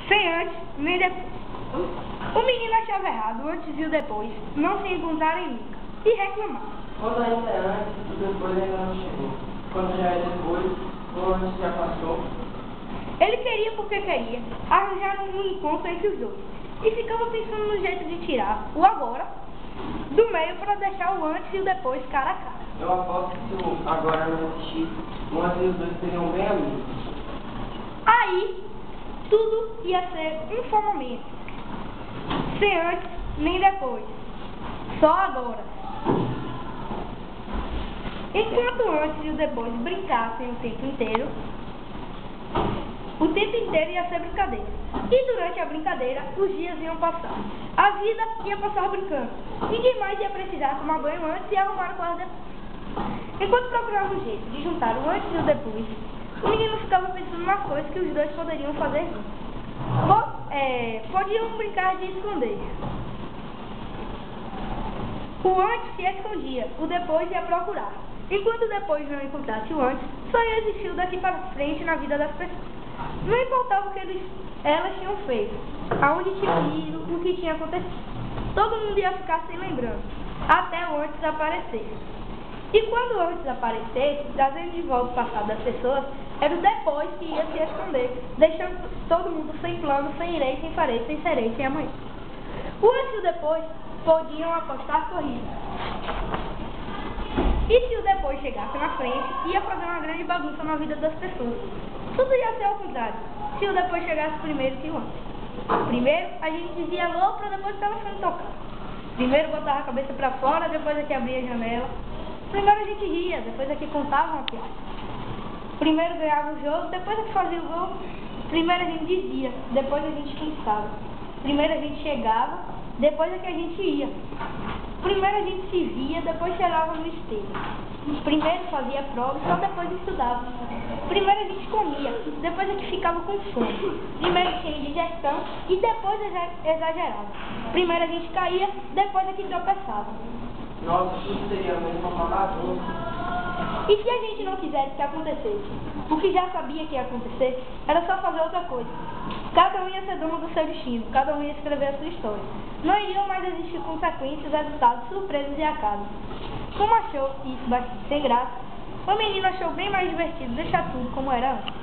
Sem antes, nem depois. O menino achava errado o antes e o depois não se encontrarem nunca e reclamava. Quando ainda é antes, o depois ainda não chegou. Quando já é depois, o antes já passou. Ele queria porque queria arranjar um encontro entre os dois e ficava pensando no jeito de tirar o agora do meio para deixar o antes e o depois cara a cara. Eu aposto que se o agora não existisse, o antes e os dois seriam bem amigos. Aí, tudo ia ser um só momento. Sem antes, nem depois. Só agora. Enquanto o antes e o depois brincassem o tempo inteiro ia ser brincadeira. E durante a brincadeira, os dias iam passar. A vida ia passar brincando. Ninguém mais ia precisar tomar banho antes e arrumar o quarto depois. Enquanto procurava um jeito de juntar o antes e o depois, o menino ficava pensando nas coisas que os dois poderiam fazer juntos. Podiam brincar de esconder. O antes se escondia, o depois ia procurar. Enquanto o depois não encontrasse o antes, só ia existir o daqui para frente na vida das pessoas. Não importava o que elas tinham feito, aonde tinham ido, o que tinha acontecido. Todo mundo ia ficar sem lembrança, até o antes aparecer. E quando o antes aparecesse, trazendo de volta o passado das pessoas, era o depois que ia se esconder, deixando todo mundo sem plano, sem irei, sem farei, sem serei, sem amanhã. O antes e o depois podiam apostar corrida. E se o depois chegasse na frente, ia fazer uma grande bagunça na vida das pessoas. Tudo ia ser ao contrário, se o depois chegasse primeiro que o antes. Primeiro, a gente dizia alô para depois o telefone tocar. Primeiro botava a cabeça para fora, depois é que abria a janela. Primeiro a gente ria, depois é que contava uma piada. Primeiro ganhava o jogo, depois é que fazia o gol. Primeiro a gente dizia, depois a gente pensava. Primeiro a gente chegava, depois é que a gente ia. Primeiro a gente se via, depois cheirava no espelho. Primeiro fazia prova, só depois estudava. Primeiro a gente comia, depois é que ficava com fome. Primeiro tinha indigestão e depois exagerava. Primeiro a gente caía, depois é que tropeçava. Nossa, tudo seria mesmo uma bagunça. E se a gente não quisesse que acontecesse, o que já sabia que ia acontecer, era só fazer outra coisa. Cada um ia ser dono do seu destino, cada um ia escrever a sua história. Não iriam mais existir consequências, resultados, surpresas e acasos. Como achou isso bastante sem graça, o menino achou bem mais divertido deixar tudo como era antes.